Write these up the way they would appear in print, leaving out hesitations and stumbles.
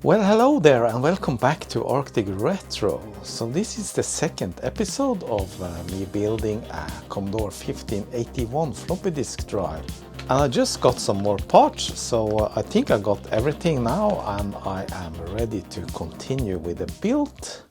Well, hello there and welcome back to Arctic Retro. So this is the second episode of me building a Commodore 1581 floppy disk drive. And I just got some more parts, so I think I got everything now and I am ready to continue with the build.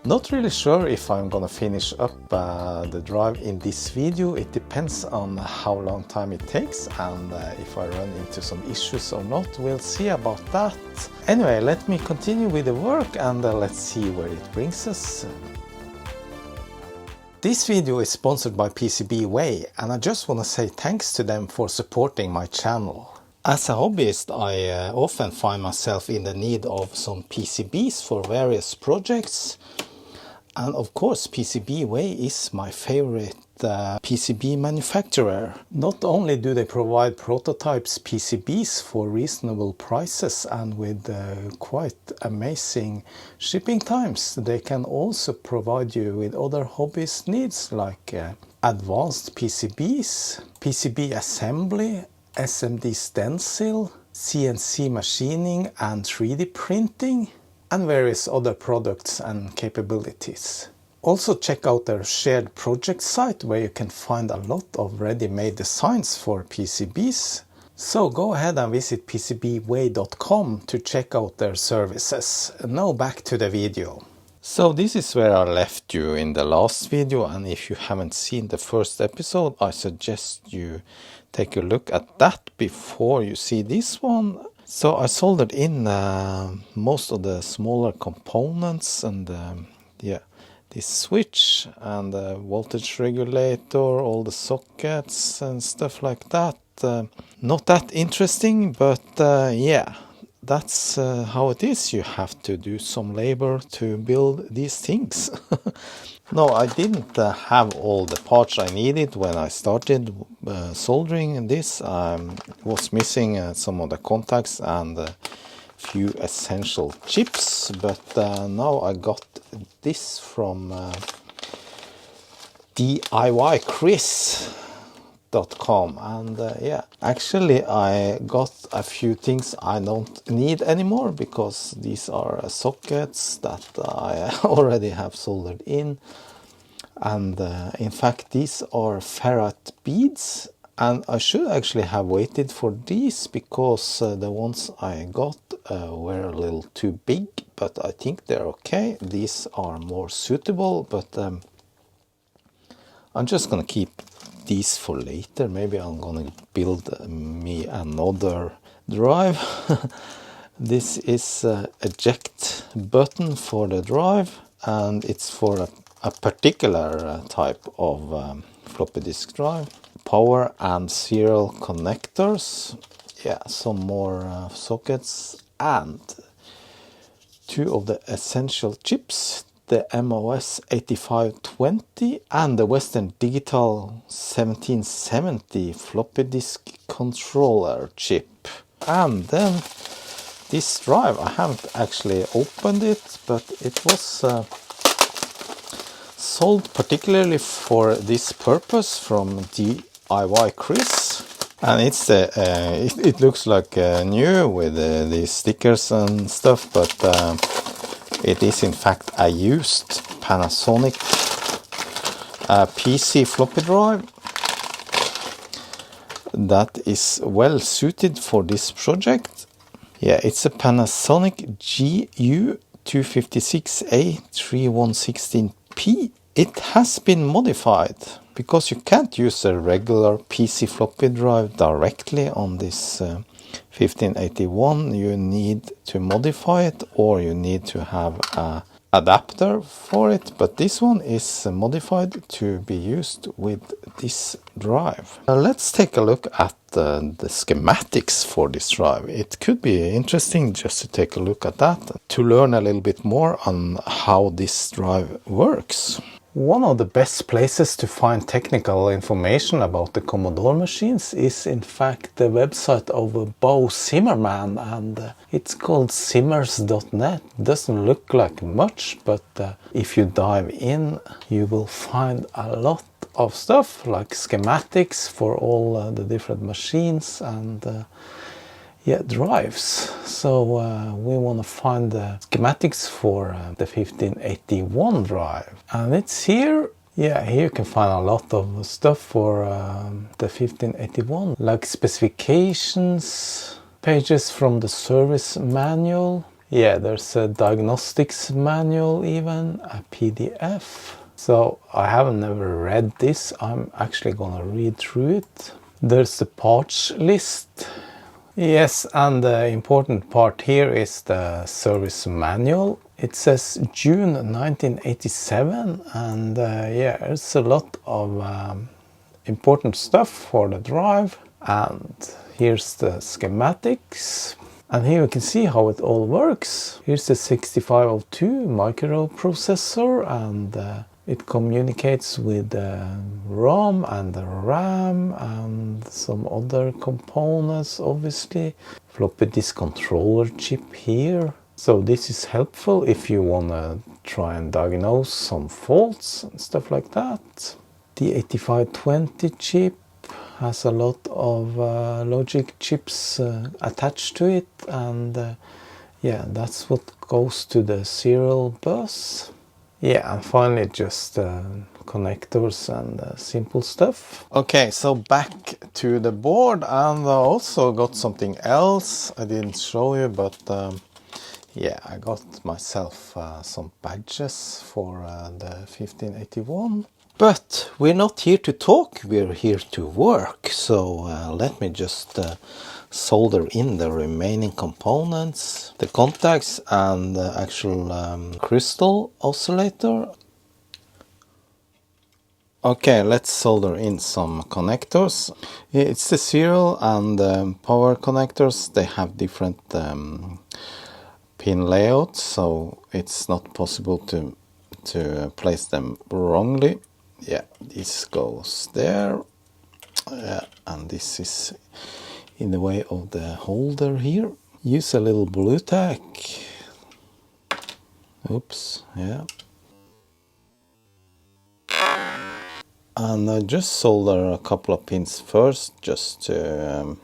Not really sure if I'm gonna finish up the drive in this video. It depends on how long time it takes and if I run into some issues or not. We'll see about that. Anyway, let me continue with the work and let's see where it brings us. This video is sponsored by PCBWay and I just want to say thanks to them for supporting my channel. As a hobbyist, I often find myself in the need of some PCBs for various projects. And of course, PCBWay is my favorite PCB manufacturer. Not only do they provide prototypes PCBs for reasonable prices and with quite amazing shipping times, they can also provide you with other hobbyist needs like advanced PCBs, PCB assembly, SMD stencil, CNC machining and 3D printing, and various other products and capabilities. Also check out their shared project site where you can find a lot of ready-made designs for PCBs. So go ahead and visit PCBWay.com to check out their services. Now back to the video. So this is where I left you in the last video, and if you haven't seen the first episode, I suggest you take a look at that before you see this one. So I soldered in most of the smaller components and this switch and the voltage regulator, all the sockets and stuff like that. Not that interesting, but yeah, that's how it is. You have to do some labor to build these things. No, I didn't have all the parts I needed when I started soldering this. I was missing some of the contacts and a few essential chips, but now I got this from DIYChris.com and yeah, actually I got a few things I don't need anymore because these are sockets that I already have soldered in, and in fact these are ferrite beads, and I should actually have waited for these because the ones I got were a little too big, but I think they're okay. These are more suitable, but I'm just gonna keep these for later. Maybe I'm gonna build me another drive. This is a eject button for the drive, and it's for a particular type of floppy disk drive. Power and serial connectors, yeah, some more sockets, and two of the essential chips, the MOS 8520 and the Western Digital 1770 floppy disk controller chip. And then this drive, I haven't actually opened it, but it was sold particularly for this purpose from DIY Chris. And it's it looks like new with these stickers and stuff, but it is in fact a used Panasonic PC floppy drive that is well suited for this project. Yeah, it's a Panasonic GU256A3116P. It has been modified because you can't use a regular PC floppy drive directly on this 1581. You need to modify it, or you need to have a adapter for it, but this one is modified to be used with this drive. Let's take a look at the schematics for this drive. It could be interesting just to take a look at that, to learn a little bit more on how this drive works. One of the best places to find technical information about the Commodore machines is in fact the website of Bo Zimmerman, and it's called zimmers.net. Doesn't look like much, but if you dive in you will find a lot of stuff like schematics for all the different machines and drives. So we want to find the schematics for the 1581 drive, and it's here. Yeah, here you can find a lot of stuff for the 1581, like specifications, pages from the service manual. Yeah, there's a diagnostics manual, even a PDF. So I have never read this. I'm actually gonna read through it. There's the parts list. Yes, and the important part here is the service manual. It says June 1987, and it's a lot of important stuff for the drive. And here's the schematics. And here you can see how it all works. Here's the 6502 microprocessor, and it communicates with the ROM and the RAM and some other components, obviously. Floppy disk controller chip here. So this is helpful if you want to try and diagnose some faults and stuff like that. The 8520 chip has a lot of logic chips attached to it, and that's what goes to the serial bus. Yeah, and finally just connectors and simple stuff. Okay, so back to the board, and I also got something else I didn't show you, but I got myself some badges for the 1581. But we're not here to talk, we're here to work. So let me just solder in the remaining components, the contacts and the actual crystal oscillator. Okay, let's solder in some connectors. It's the serial and power connectors. They have different pin layouts, so it's not possible to place them wrongly. Yeah, this goes there, and this is in the way of the holder here. Use a little blue tack. Oops, yeah. And I just solder a couple of pins first, just to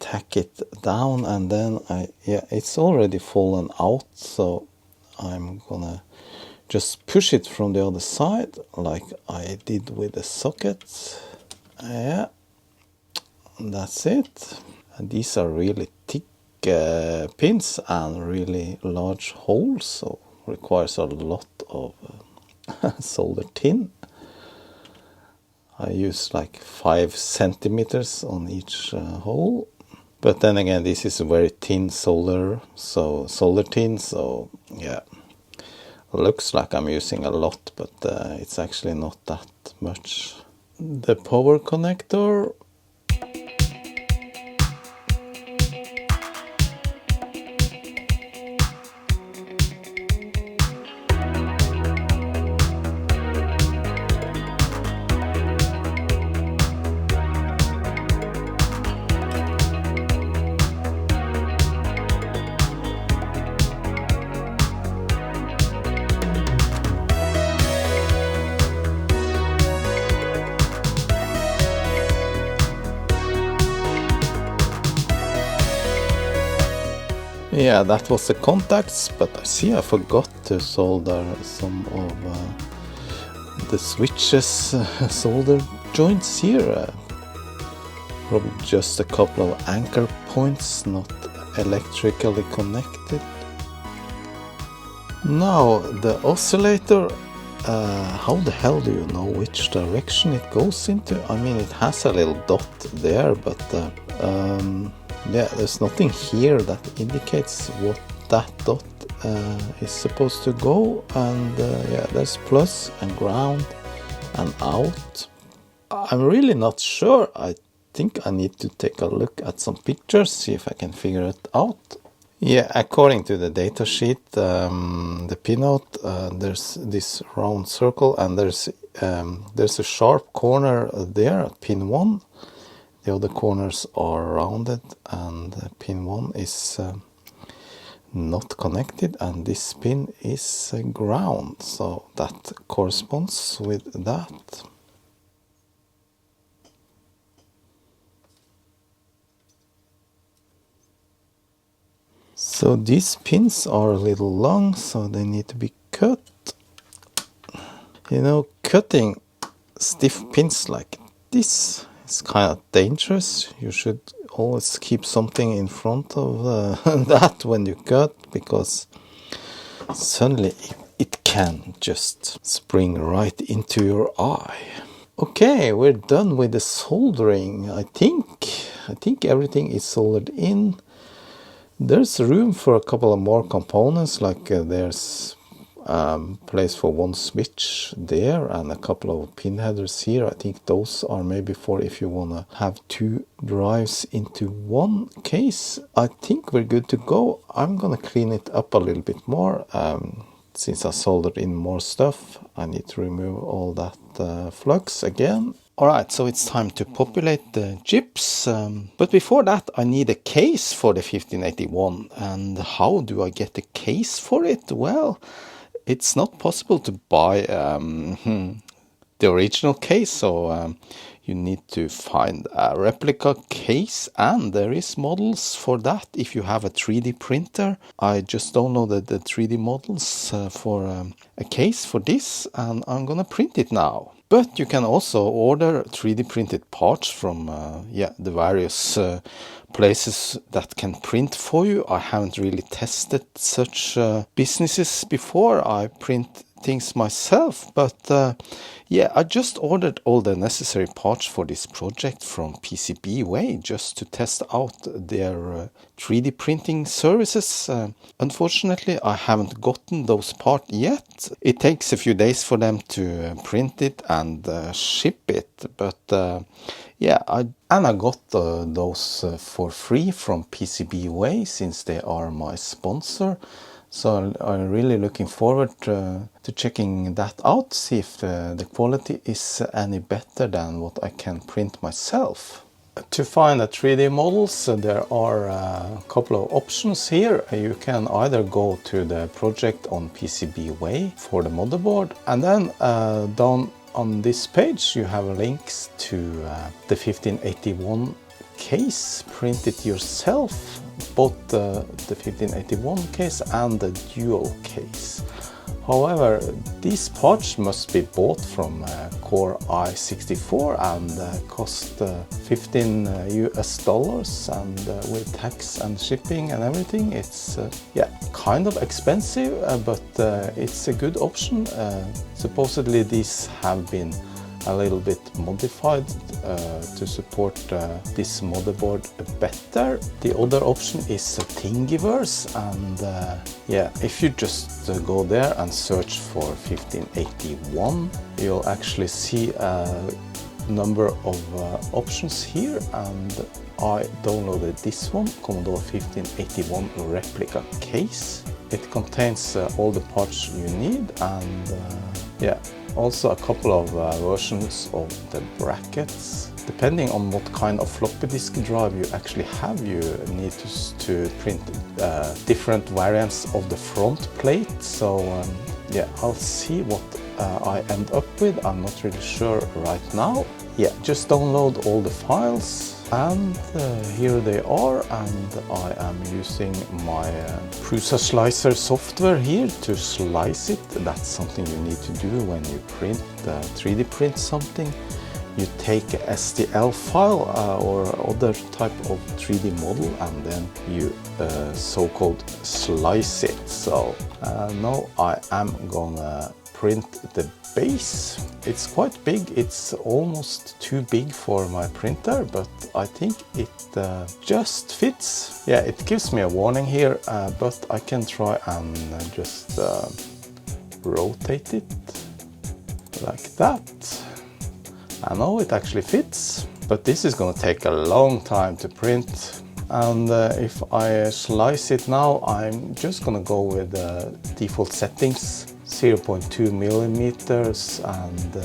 tack it down, and then it's already fallen out, so I'm gonna just push it from the other side, like I did with the socket. Yeah, that's it. And these are really thick pins and really large holes, so requires a lot of solder tin. I use like 5 centimeters on each hole. But then again, this is a very thin solder tin, so yeah. Looks like I'm using a lot, but it's actually not that much. The power connector. Yeah, that was the contacts, but I see I forgot to solder some of the switches solder joints here. Probably just a couple of anchor points, not electrically connected. Now the oscillator, how the hell do you know which direction it goes into? I mean, it has a little dot there, but yeah, there's nothing here that indicates what that dot is supposed to go, and yeah, there's plus and ground and out. I'm really not sure. I think I need to take a look at some pictures, see if I can figure it out. Yeah, according to the data sheet, the pinout, there's this round circle, and there's a sharp corner there at pin 1. The other corners are rounded, and pin 1 is not connected, and this pin is ground, so that corresponds with that. So these pins are a little long, so they need to be cut. You know, cutting stiff pins like this is kind of dangerous. You should always keep something in front of that when you cut, because suddenly it can just spring right into your eye. Okay, we're done with the soldering. I think everything is soldered in. There's room for a couple of more components, like there's place for one switch there and a couple of pin headers here. I think those are maybe for if you want to have 2 drives into one case. I think we're good to go. I'm gonna clean it up a little bit more. Since I soldered in more stuff, I need to remove all that flux again. Alright, so it's time to populate the chips, but before that I need a case for the 1581. And how do I get a case for it? Well, it's not possible to buy the original case, so you need to find a replica case, and there is models for that if you have a 3D printer. I just downloaded the 3D models for a case for this, and I'm gonna print it now. But you can also order 3D printed parts from the various places that can print for you. I haven't really tested such businesses before. I print things myself, but yeah, I just ordered all the necessary parts for this project from PCBWay just to test out their 3D printing services. Unfortunately, I haven't gotten those parts yet. It takes a few days for them to print it and ship it, but yeah, I got those for free from PCBWay since they are my sponsor. So I'm really looking forward to checking that out, see if the quality is any better than what I can print myself. To find the 3D models, there are a couple of options here. You can either go to the project on PCBWay for the motherboard, and then down on this page you have links to the 1581 case, print it yourself, both the 1581 case and the dual case. However, these parts must be bought from Core i64 and cost $15 US, and with tax and shipping and everything, it's yeah, kind of expensive, but it's a good option. Supposedly these have been a little bit modified to support this motherboard better. The other option is Thingiverse, and yeah, if you just go there and search for 1581, you'll actually see a number of options here, and I downloaded this one, Commodore 1581 replica case. It contains all the parts you need, and yeah, also a couple of versions of the brackets. Depending on what kind of floppy disk drive you actually have, you need to print different variants of the front plate. So yeah, I'll see what I end up with. I'm not really sure right now. Yeah, just download all the files, and here they are, and I am using my Prusa Slicer software here to slice it. That's something you need to do when you print 3D print something. You take a STL file or other type of 3D model, and then you so-called slice it. So now I am gonna print the base. It's quite big, it's almost too big for my printer, but I think it just fits. Yeah, it gives me a warning here, but I can try and just rotate it like that. I know it actually fits, but this is going to take a long time to print. And if I slice it now, I'm just gonna go with default settings, 0.2 millimeters, and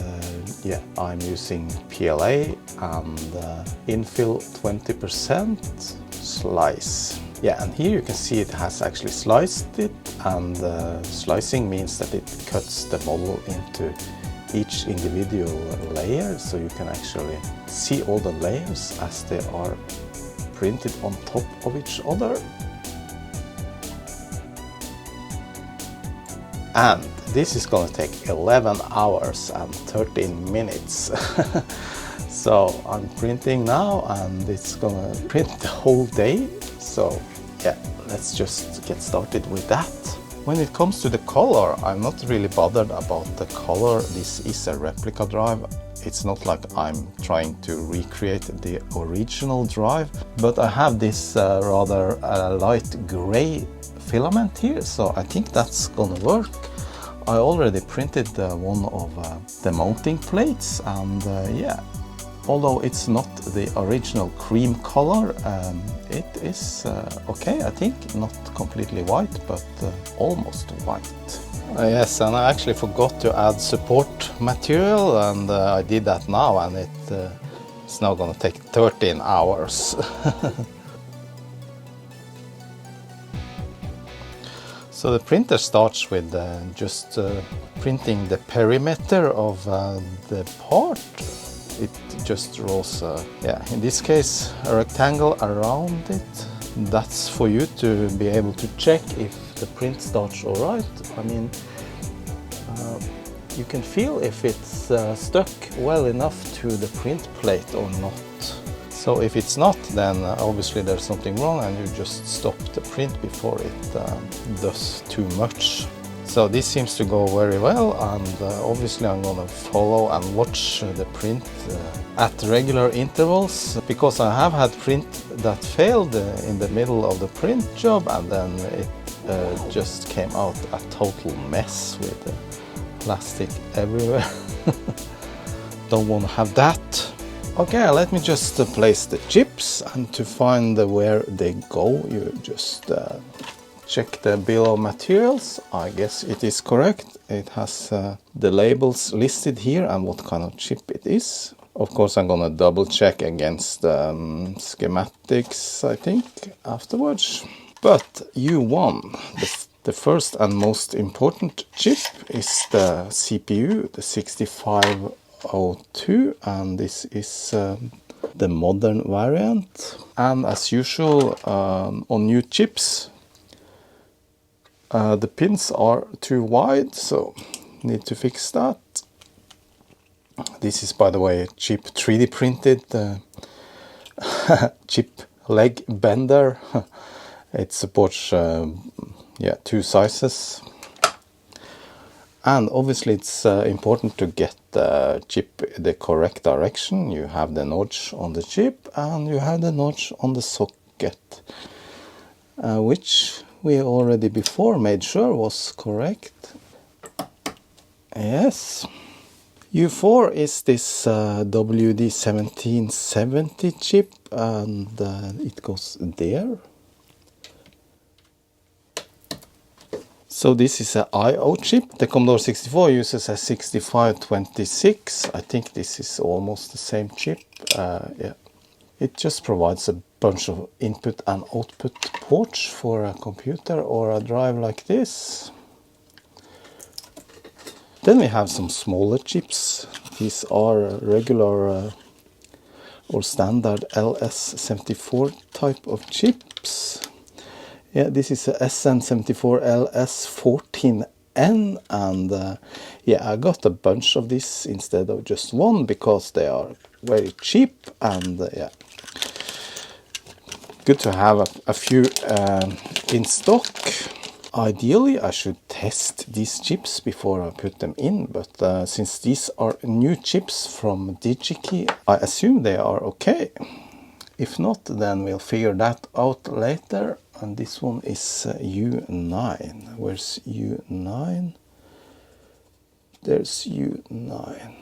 yeah, I'm using PLA and infill 20%, slice. Yeah, and here you can see it has actually sliced it, and slicing means that it cuts the model into each individual layer, so you can actually see all the layers as they are printed on top of each other. And this is going to take 11 hours and 13 minutes. So I'm printing now, and it's going to print the whole day. So yeah, let's just get started with that. When it comes to the color, I'm not really bothered about the color. This is a replica drive. It's not like I'm trying to recreate the original drive, but I have this rather light gray filament here, so I think that's gonna work. I already printed one of the mounting plates, and yeah, although it's not the original cream color, it is okay, I think. Not completely white, but almost white. Yes, and I actually forgot to add support material, and I did that now, and it's now going to take 13 hours. So the printer starts with just printing the perimeter of the part. It just draws, yeah, in this case, a rectangle around it. That's for you to be able to check if the print starts all right. I mean, you can feel if it's stuck well enough to the print plate or not. So if it's not, then obviously there's something wrong, and you just stop the print before it does too much. So this seems to go very well, and obviously I'm going to follow and watch the print at regular intervals, because I have had print that failed in the middle of the print job, and then it just came out a total mess with plastic everywhere. Don't want to have that. Okay, let me just place the chips, and to find where they go, you just check the bill of materials. I guess it is correct. It has the labels listed here and what kind of chip it is. Of course, I'm gonna double check against schematics, I think, afterwards. But U1, the first and most important chip, is the CPU, the 6502, and this is the modern variant. And as usual, on new chips, the pins are too wide, so need to fix that. This is, by the way, chip 3D printed chip leg bender. It supports yeah, 2 sizes. And obviously it's important to get the chip the correct direction. You have the notch on the chip and you have the notch on the socket, which we already before made sure was correct. Yes. U4 is this WD1770 chip, and it goes there. So this is an I/O chip. The Commodore 64 uses a 6526. I think this is almost the same chip. Yeah. It just provides a bunch of input and output ports for a computer or a drive like this. Then we have some smaller chips. These are regular or standard LS74 type of chips. Yeah, this is a SN74LS14N, and yeah, I got a bunch of this instead of just one because they are very cheap, and yeah, good to have a few in stock. Ideally, I should test these chips before I put them in, but since these are new chips from DigiKey, I assume they are okay. If not, then we'll figure that out later. And this one is U9. Where's U9? There's U9.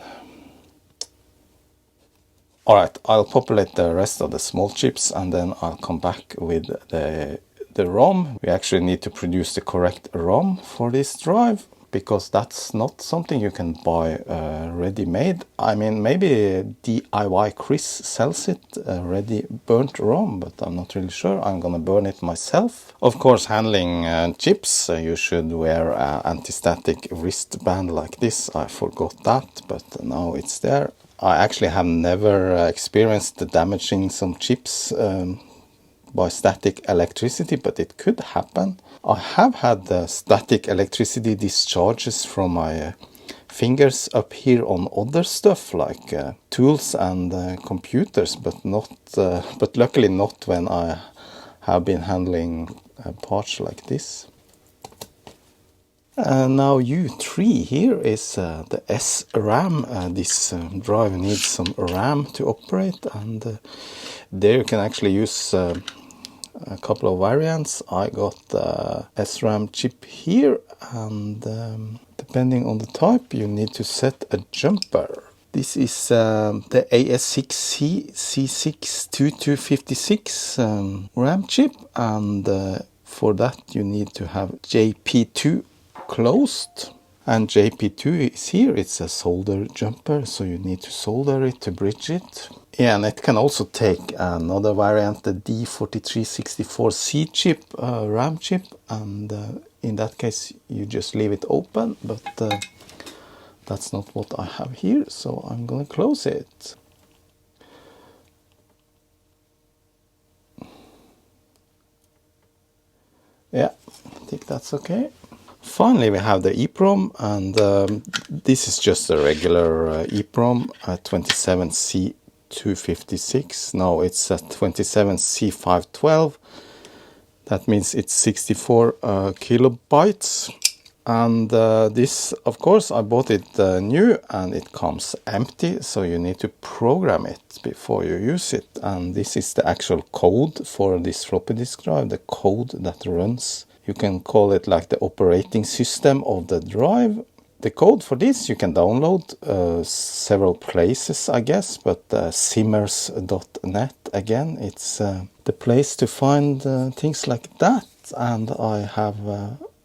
Alright, I'll populate the rest of the small chips and then I'll come back with the ROM. We actually need to produce the correct ROM for this drive, because that's not something you can buy ready-made. I mean, maybe DIY Chris sells it, ready burnt ROM, but I'm not really sure. I'm gonna burn it myself. Of course, handling chips, you should wear an anti-static wristband like this. I forgot that, but now it's there. I actually have never experienced damaging some chips by static electricity, but it could happen. I have had static electricity discharges from my fingers up here on other stuff like tools and computers, but luckily not when I have been handling parts like this. Now U3 here is the SRAM. This drive needs some RAM to operate, and there you can actually use a couple of variants. I got the SRAM chip here, and depending on the type you need to set a jumper. This is the AS6C C62256 RAM chip, and for that you need to have JP2 closed, and JP2 is here. It's a solder jumper, so you need to solder it to bridge it. Yeah, and it can also take another variant, the D4364C chip, RAM chip, and in that case you just leave it open, but that's not what I have here, so I'm gonna close it. Yeah, I think that's okay. Finally, we have the EEPROM, and this is just a regular EEPROM, 27C256. No, it's a 27C512. That means it's 64 kilobytes. And this, of course, I bought it new, and it comes empty, so you need to program it before you use it. And this is the actual code for this floppy disk drive, the code that runs. You can call it like the operating system of the drive. The code for this you can download several places, I guess, but simmers.net, again, it's the place to find things like that. And I have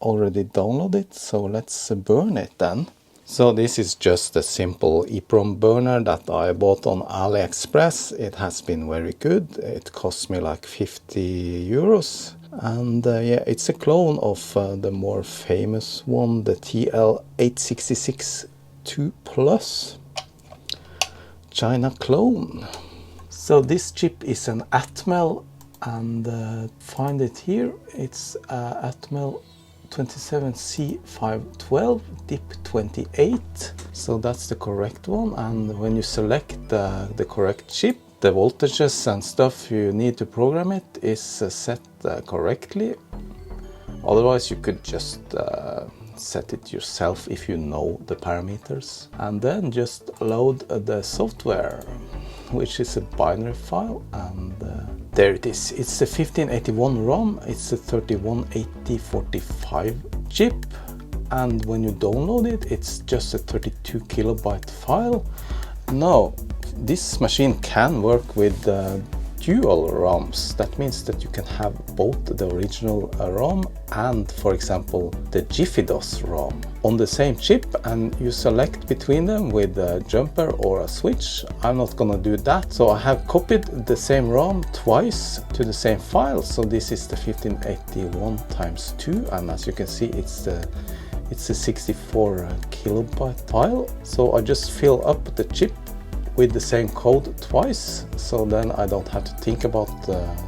already downloaded it, so let's burn it then. So this is just a simple EEPROM burner that I bought on AliExpress. It has been very good. It cost me like 50 euros. And yeah, it's a clone of the more famous one, the TL866-2 Plus China clone. So this chip is an Atmel, and find it here. It's Atmel 27C512 DIP28. So that's the correct one, and when you select the correct chip, the voltages and stuff you need to program it is set correctly. Otherwise you could just set it yourself if you know the parameters. And then just load the software, which is a binary file, and there it is. It's a 1581 ROM, it's a 318045 chip, and when you download it, it's just a 32 kilobyte file. Now, this machine can work with dual ROMs. That means that you can have both the original ROM and, for example, the Jiffy DOS ROM on the same chip, and you select between them with a jumper or a switch. I'm not gonna do that, so I have copied the same ROM twice to the same file. So this is the 1581 times 2, and as you can see, it's a 64 kilobyte file. So I just fill up the chip with the same code twice, so then I don't have to think about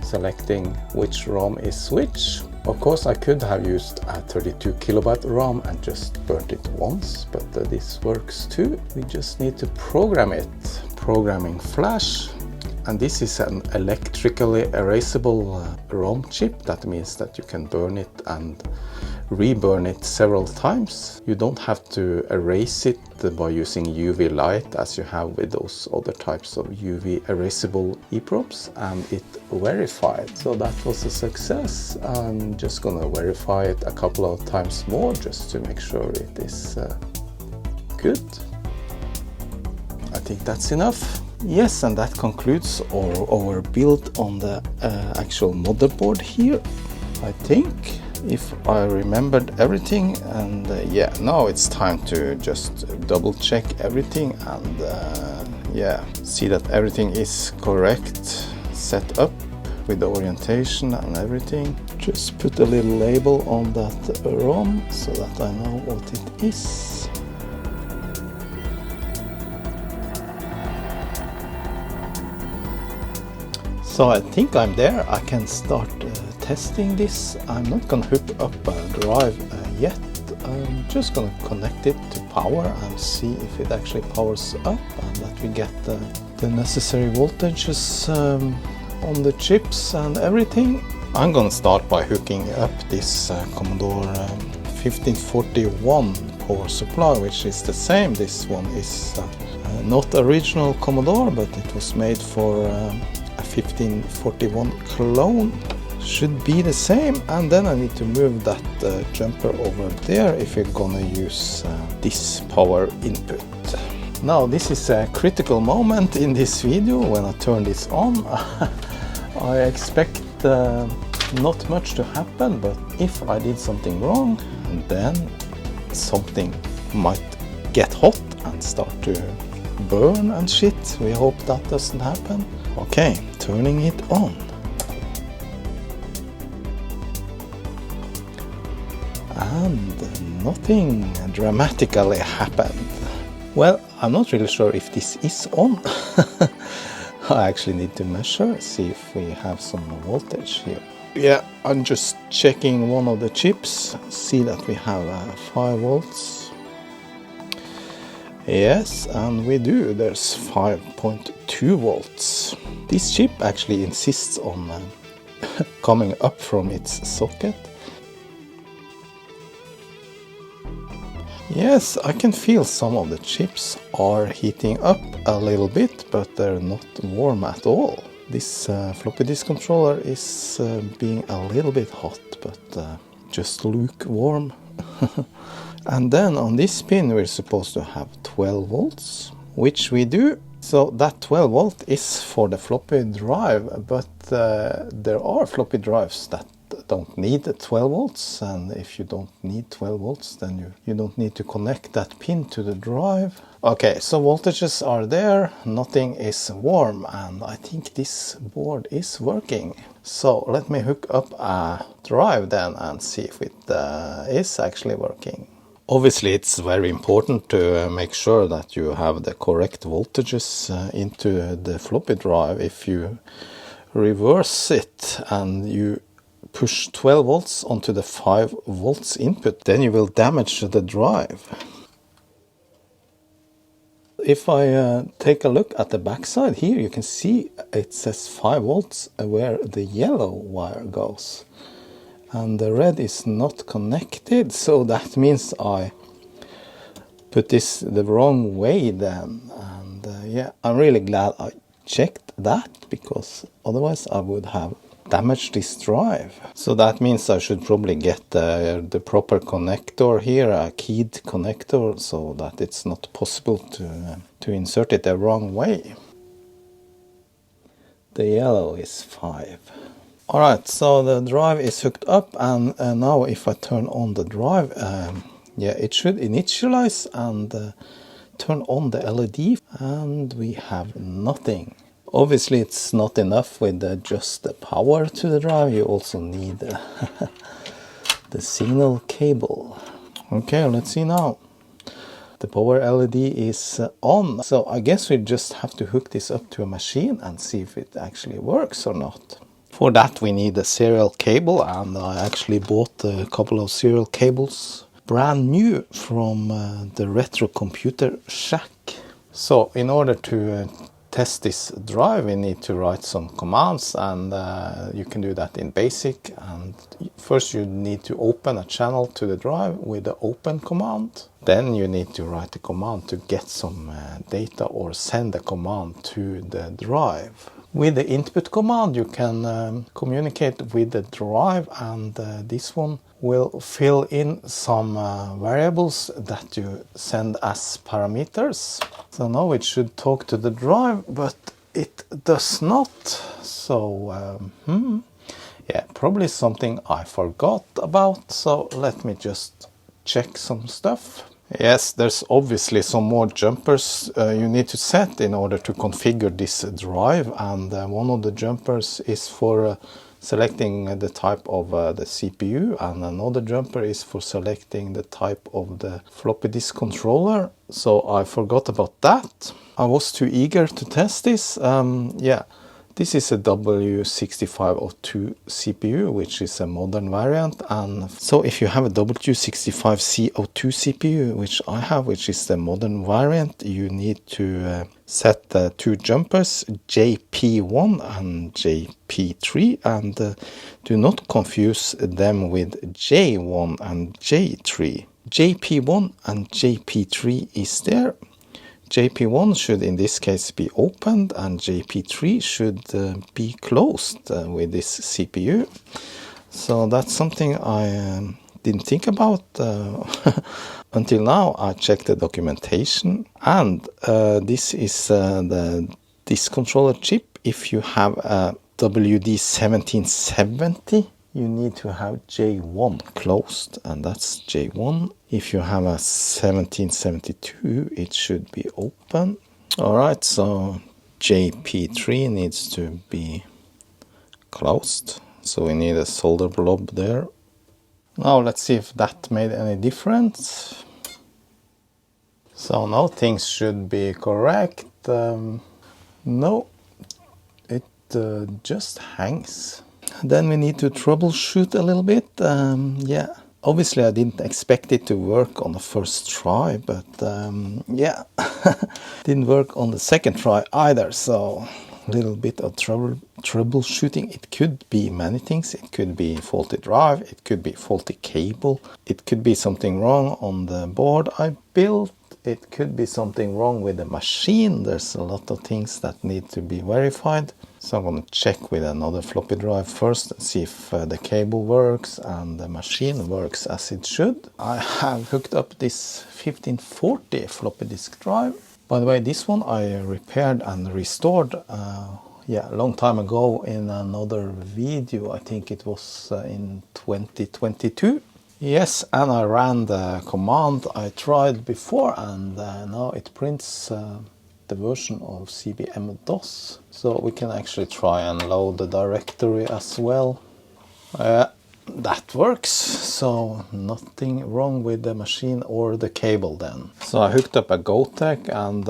selecting which ROM is which. Of course, I could have used a 32 kilobyte ROM and just burnt it once, but this works too. We just need to program it. Programming flash. And this is an electrically erasable ROM chip. That means that you can burn it and reburn it several times. You don't have to erase it by using UV light as you have with those other types of UV erasable EEPROMs, and it verified. So that was a success. I'm just gonna verify it a couple of times more just to make sure it is good. I think that's enough. Yes, and that concludes our build on the actual motherboard here, I think, if I remembered everything. And yeah, now it's time to just double check everything and yeah, see that everything is correct, set up with the orientation and everything. Just put a little label on that ROM so that I know what it is. So I think I'm there. I can start testing this. I'm not gonna hook up a drive yet. I'm just gonna connect it to power and see if it actually powers up and that we get the necessary voltages on the chips and everything. I'm gonna start by hooking up this Commodore 1541 power supply, which is the same. This one is not original Commodore, but it was made for a 1541 clone. Should be the same. And then I need to move that jumper over there if you're gonna use this power input. Now this is a critical moment in this video when I turn this on. I expect not much to happen, but if I did something wrong, then something might get hot and start to burn and shit. We hope that doesn't happen. Okay, turning it on. And nothing dramatically happened. Well, I'm not really sure if this is on. I actually need to measure, see if we have some voltage here. Yeah, I'm just checking one of the chips, see that we have 5 volts. Yes, and we do. There's 5.2 volts. This chip actually insists on coming up from its socket. Yes, I can feel some of the chips are heating up a little bit, but they're not warm at all. This floppy disk controller is being a little bit hot, but just lukewarm. And then on this pin we're supposed to have 12 volts, which we do. So that 12 volt is for the floppy drive, but there are floppy drives that don't need 12 volts, and if you don't need 12 volts then you don't need to connect that pin to the drive. Okay, so voltages are there, nothing is warm, and I think this board is working. So let me hook up a drive then and see if it is actually working. Obviously it's very important to make sure that you have the correct voltages into the floppy drive. If you reverse it and you push 12 volts onto the 5 volts input, then you will damage the drive. If I take a look at the backside here, you can see it says 5 volts where the yellow wire goes. And the red is not connected, so that means I put this the wrong way then. And yeah, I'm really glad I checked that, because otherwise I would have damaged this drive. So that means I should probably get the proper connector here, a keyed connector, so that it's not possible to insert it the wrong way. The yellow is 5. Alright, so the drive is hooked up, and now if I turn on the drive, yeah, it should initialize and turn on the LED, and we have nothing. Obviously it's not enough with just the power to the drive, you also need the signal cable. Okay, let's see now. The power LED is on, so I guess we just have to hook this up to a machine and see if it actually works or not. For that we need a serial cable, and I actually bought a couple of serial cables brand new from the Retro Computer Shack. So in order to test this drive, we need to write some commands, and you can do that in BASIC. And first you need to open a channel to the drive with the open command. Then you need to write a command to get some data or send a command to the drive. With the input command you can communicate with the drive, and this one will fill in some variables that you send as parameters. So now it should talk to the drive, but it does not. So yeah, probably something I forgot about. So let me just check some stuff. Yes, there's obviously some more jumpers you need to set in order to configure this drive, and one of the jumpers is for selecting the type of the CPU, and another jumper is for selecting the type of the floppy disk controller. So I forgot about that. I was too eager to test this. Yeah, this is a W6502 CPU, which is a modern variant. And so if you have a W65C02 CPU, which I have, which is the modern variant, you need to set the two jumpers, JP1 and JP3, and do not confuse them with J1 and J3. JP1 and JP3 is there. JP1 should in this case be opened, and JP3 should be closed with this CPU. So that's something I didn't think about until now. I checked the documentation, and this is the disk controller chip. If you have a WD1770, you need to have J1 closed, and that's J1. If you have a 1772, it should be open. Alright, so JP3 needs to be closed. So we need a solder blob there. Now let's see if that made any difference. So now things should be correct. No, it just hangs. Then we need to troubleshoot a little bit. Yeah, obviously I didn't expect it to work on the first try, but yeah, didn't work on the second try either. So a little bit of troubleshooting. It could be many things. It could be faulty drive, it could be faulty cable, it could be something wrong on the board I built, it could be something wrong with the machine. There's a lot of things that need to be verified. So I'm going to check with another floppy drive first and see if the cable works and the machine works as it should. I have hooked up this 1540 floppy disk drive. By the way, this one I repaired and restored yeah, a long time ago in another video. I think it was in 2022. Yes, and I ran the command I tried before, and now it prints the version of CBM-DOS. So we can actually try and load the directory as well. That works, so nothing wrong with the machine or the cable then. So I hooked up a GoTech and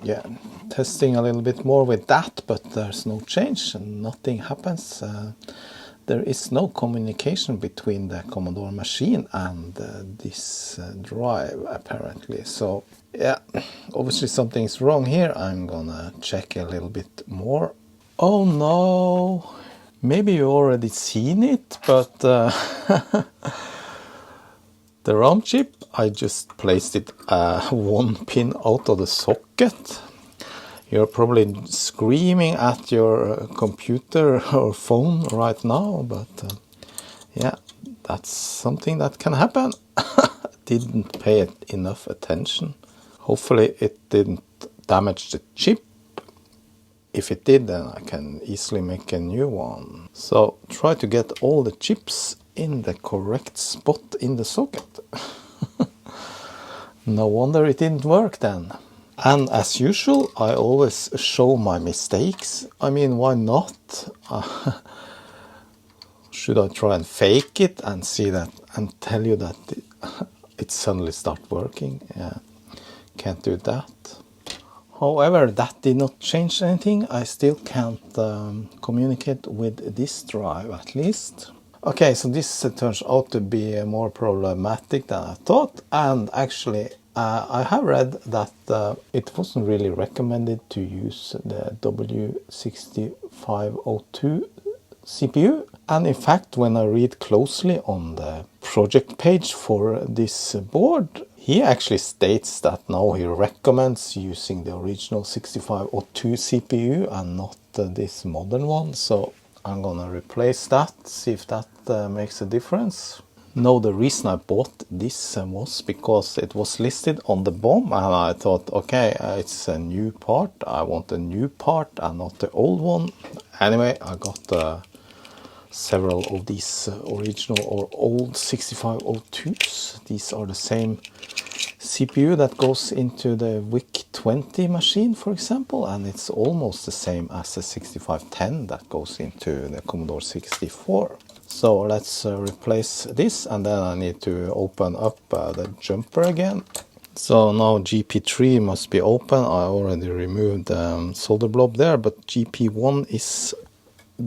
yeah, testing a little bit more with that, but there's no change and nothing happens. There is no communication between the Commodore machine and this drive apparently. So yeah, obviously something is wrong here. I'm gonna check a little bit more. Oh no, maybe you already seen it, but the RAM chip, I just placed it one pin out of the socket. You're probably screaming at your computer or phone right now, but yeah, that's something that can happen. Didn't pay it enough attention. Hopefully it didn't damage the chip. If it did, then I can easily make a new one. So try to get all the chips in the correct spot in the socket. No wonder it didn't work then. And as usual, I always show my mistakes. I mean, why not? Should I try and fake it and see that and tell you that it suddenly starts working? Yeah, can't do that. However, that did not change anything. I still can't communicate with this drive at least. Okay, so this turns out to be more problematic than I thought, and actually I have read that it wasn't really recommended to use the W6502 CPU. And in fact, when I read closely on the project page for this board, he actually states that now he recommends using the original 6502 CPU and not this modern one. So I'm gonna replace that, see if that makes a difference. No, the reason I bought this was because it was listed on the BOM, and I thought, okay, it's a new part. I want a new part and not the old one. Anyway, I got several of these original or old 6502s. These are the same CPU that goes into the VIC-20 machine, for example, and it's almost the same as the 6510 that goes into the Commodore 64. So let's replace this, and then I need to open up the jumper again. So now GP3 must be open. I already removed the solder blob there, but GP1 is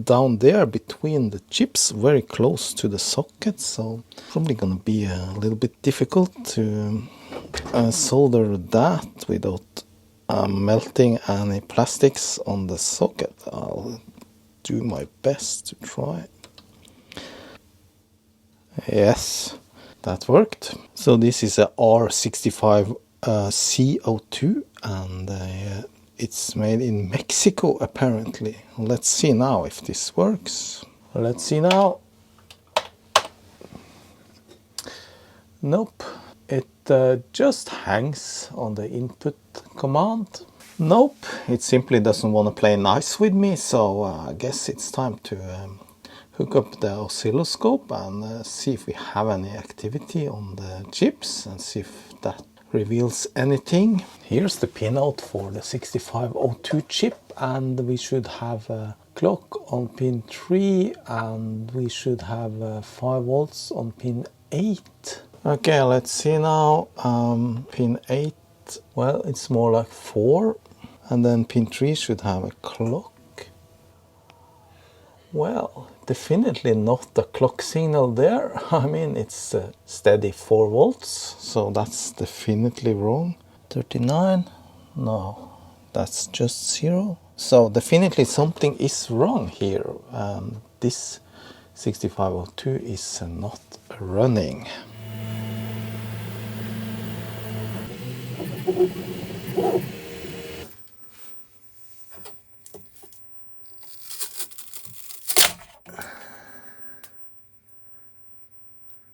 down there between the chips, very close to the socket, so probably gonna be a little bit difficult to solder that without melting any plastics on the socket. I'll do my best to try. Yes, that worked. So this is a R65CO2 and it's made in Mexico apparently. Let's see now if this works. Let's see now. Nope, it just hangs on the input command. Nope, it simply doesn't want to play nice with me, so I guess it's time to hook up the oscilloscope and see if we have any activity on the chips and see if that reveals anything. Here's the pinout for the 6502 chip, and we should have a clock on pin 3 and we should have 5 volts on pin 8. Okay, let's see now. Pin 8, well, it's more like 4, and then pin 3 should have a clock. Well, definitely not the clock signal there. I mean, it's a steady 4 volts, so that's definitely wrong. 39, no, that's just 0. So definitely something is wrong here. This 6502 is not running.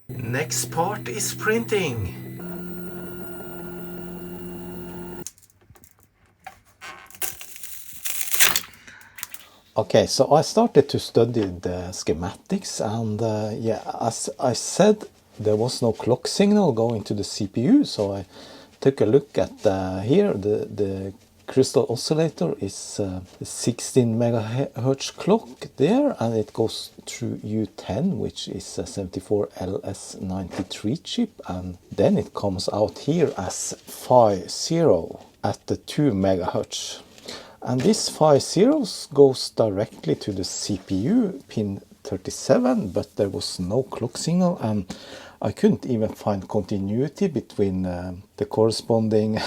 Next part is printing. Okay, so I started to study the schematics, and yeah, as I said, there was no clock signal going to the CPU, so I took a look at here. The crystal oscillator is a 16 megahertz clock there, and it goes through U10, which is a 74LS93 chip, and then it comes out here as phi 0 at the 2 megahertz. And this phi 0 goes directly to the CPU pin 37, but there was no clock signal, and I couldn't even find continuity between the corresponding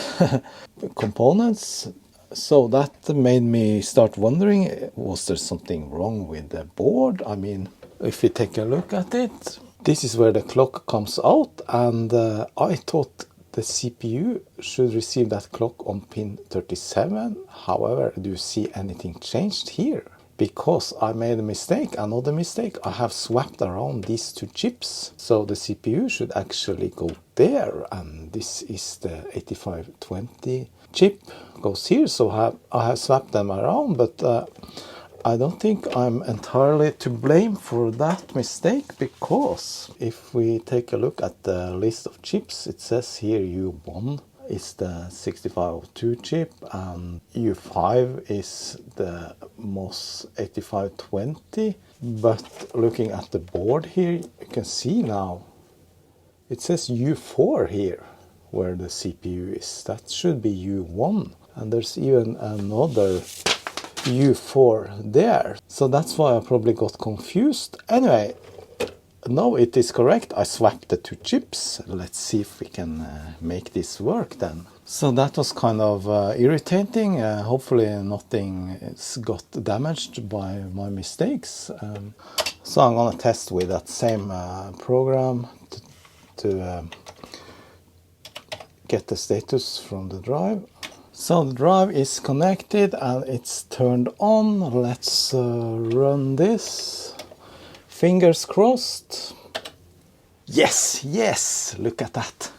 components. So that made me start wondering, was there something wrong with the board? I mean, if you take a look at it, this is where the clock comes out, and I thought the CPU should receive that clock on pin 37. However, do you see anything changed here? Because I made a mistake, another mistake. I have swapped around these two chips. So the CPU should actually go there, and this is the 8520 chip goes here. So I have swapped them around, but I don't think I'm entirely to blame for that mistake, because if we take a look at the list of chips, it says here U1 is the 6502 chip, and U5 is the MOS 8520. But looking at the board here, you can see now it says U4 here where the CPU is. That should be U1, and there's even another U4 there. So that's why I probably got confused. Anyway, no, it is correct. I swapped the two chips. Let's see if we can make this work then. So that was kind of irritating. Hopefully nothing got damaged by my mistakes. So I'm gonna test with that same program to get the status from the drive. So the drive is connected and it's turned on. Let's run this. Fingers crossed. Yes, yes, look at that.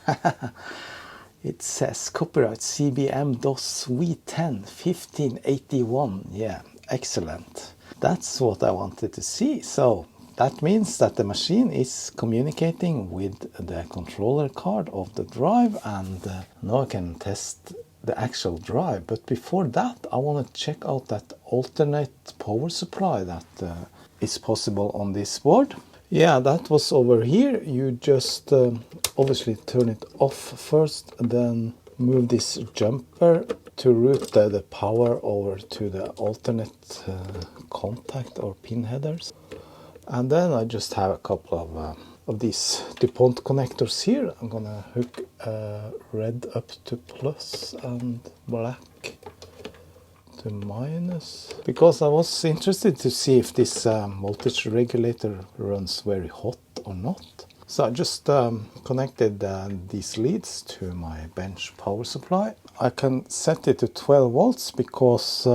It says copyright CBM DOS V10 1581. Yeah, excellent. That's what I wanted to see. So that means that the machine is communicating with the controller card of the drive, and now I can test the actual drive. But before that, I want to check out that alternate power supply that is possible on this board. Yeah, that was over here. You just obviously turn it off first, then move this jumper to route the power over to the alternate contact or pin headers. And then I just have a couple of these DuPont connectors here. I'm gonna hook red up to plus and black to minus, because I was interested to see if this voltage regulator runs very hot or not. So I just connected these leads to my bench power supply. I can set it to 12 volts because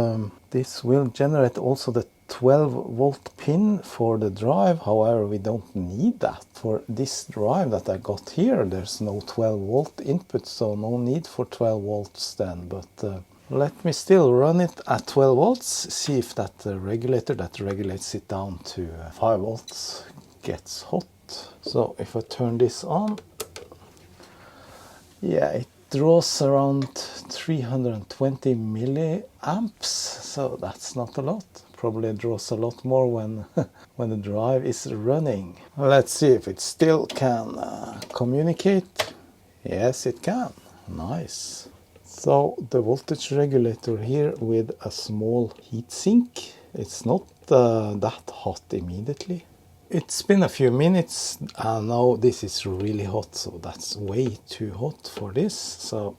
this will generate also the 12 volt pin for the drive. However, we don't need that. For this drive that I got here, there's no 12 volt input, so no need for 12 volts then. But let me still run it at 12 volts, see if that regulator that regulates it down to 5 volts gets hot. So if I turn this on, yeah, it draws around 320 milliamps, so that's not a lot. Probably draws a lot more when when the drive is running. Let's see if it still can communicate. Yes, it can. Nice. So the voltage regulator here with a small heatsink. It's not that hot immediately. It's been a few minutes and now this is really hot, so that's way too hot for this. So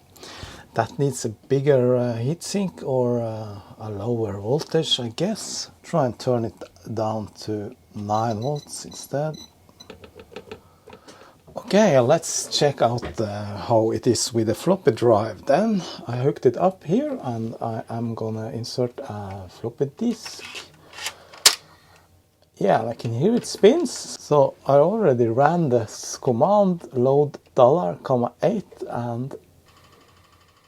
that needs a bigger heatsink or a lower voltage, I guess. Try and turn it down to 9 volts instead. Okay, let's check out how it is with the floppy drive. Then I hooked it up here and I am gonna insert a floppy disk. Yeah, I can hear it spins. So I already ran this command load $8 and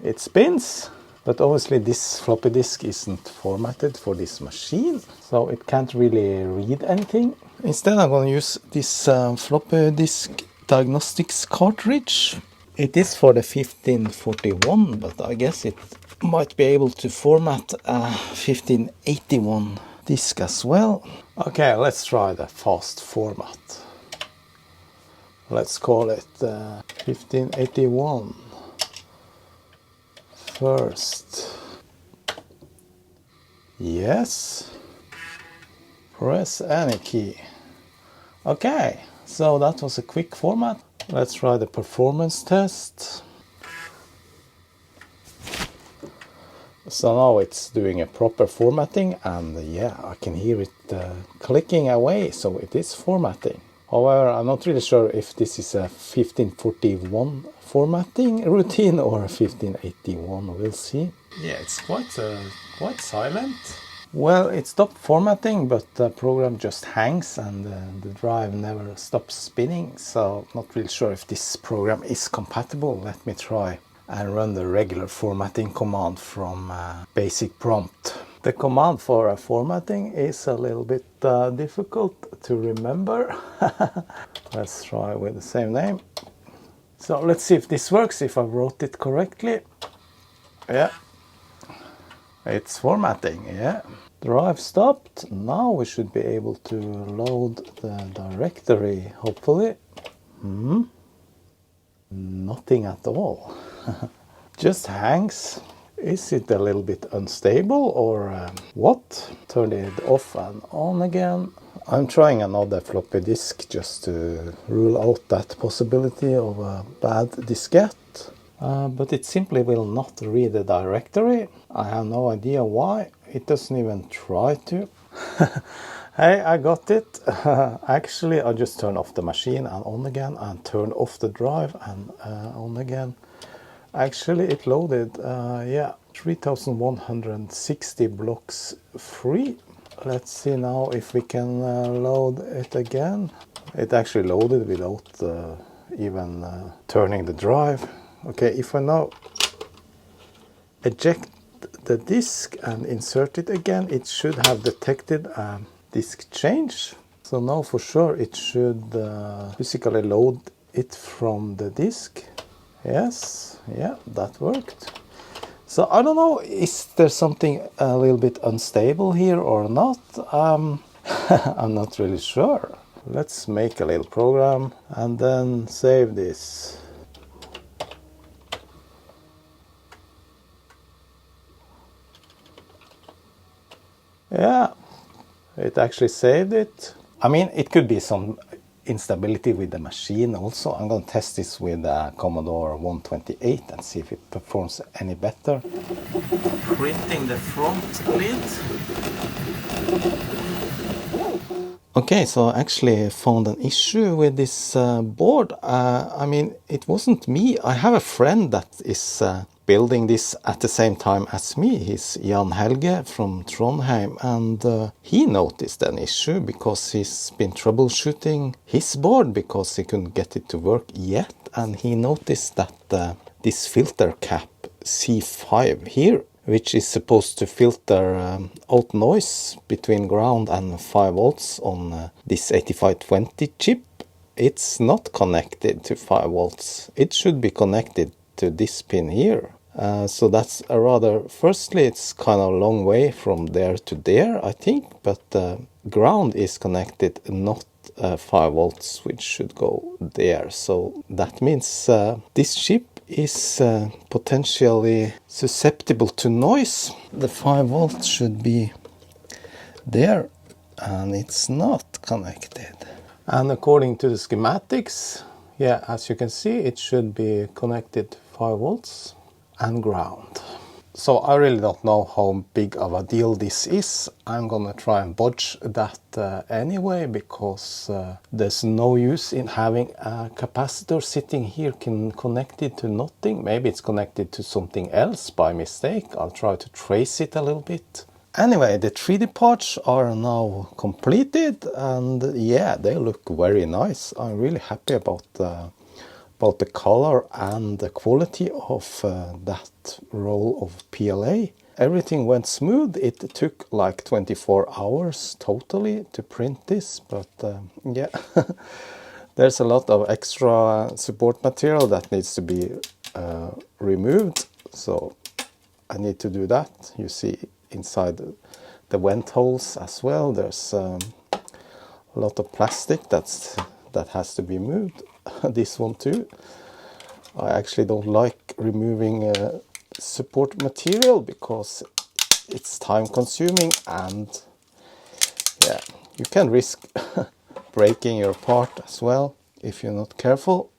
it spins. But obviously this floppy disk isn't formatted for this machine, so it can't really read anything. Instead I'm going to use this floppy disk diagnostics cartridge. It is for the 1541, but I guess it might be able to format a 1581 disk as well. Okay, let's try the fast format. Let's call it 1581 first. Yes. Press any key. Okay, so that was a quick format. Let's try the performance test. So now it's doing a proper formatting, and yeah, I can hear it clicking away, so it is formatting. However, I'm not really sure if this is a 1541 formatting routine or a 1581, we'll see. Yeah, it's quite silent. Well, it stopped formatting, but the program just hangs and the drive never stops spinning, so not really sure if this program is compatible. Let me try and run the regular formatting command from basic prompt. The command for formatting is a little bit difficult to remember. Let's try with the same name. So let's see if this works, if I wrote it correctly. Yeah, it's formatting, yeah. Drive stopped. Now we should be able to load the directory, hopefully. Nothing at all. Just hangs. Is it a little bit unstable or what? Turn it off and on again. I'm trying another floppy disk just to rule out that possibility of a bad diskette. But it simply will not read the directory. I have no idea why. It doesn't even try to. Hey, I got it. Actually, I just turned off the machine and on again, and turned off the drive and on again. Actually, it loaded, yeah, 3160 blocks free. Let's see now if we can load it again. It actually loaded without even turning the drive. Okay, if I now eject the disk and insert it again, it should have detected a disk change. So now for sure it should physically load it from the disk. Yes, yeah, that worked. So I don't know, is there something a little bit unstable here or not? I'm not really sure. Let's make a little program and then save this. Yeah, it actually saved it. I mean, it could be some instability with the machine also. I'm going to test this with Commodore 128 and see if it performs any better. Printing the front lid. Okay, so I actually found an issue with this board. I mean, it wasn't me. I have a friend that is building this at the same time as me. He's Jan Helge from Trondheim, and he noticed an issue because he's been troubleshooting his board because he couldn't get it to work yet, and he noticed that this filter cap C5 here, which is supposed to filter out noise between ground and 5 volts on this 8520 chip, it's not connected to 5 volts. It should be connected to this pin here. So that's a rather, firstly it's kind of a long way from there to there, I think, but ground is connected, not 5 volts, which should go there. So that means this chip is potentially susceptible to noise. The 5 volts should be there, and it's not connected. And according to the schematics, yeah, as you can see, it should be connected to 5 volts and ground. So I really don't know how big of a deal this is. I'm gonna try and bodge that anyway, because there's no use in having a capacitor sitting here connected to nothing. Maybe it's connected to something else by mistake. I'll try to trace it a little bit. Anyway, the 3D parts are now completed, and yeah, they look very nice. I'm really happy about the color and the quality of that roll of PLA. Everything went smooth. It took like 24 hours totally to print this, but yeah, there's a lot of extra support material that needs to be removed, so I need to do that. You see inside the vent holes as well, there's a lot of plastic that has to be moved. This one too. I actually don't like removing support material because it's time consuming, and yeah, you can risk breaking your part as well if you're not careful.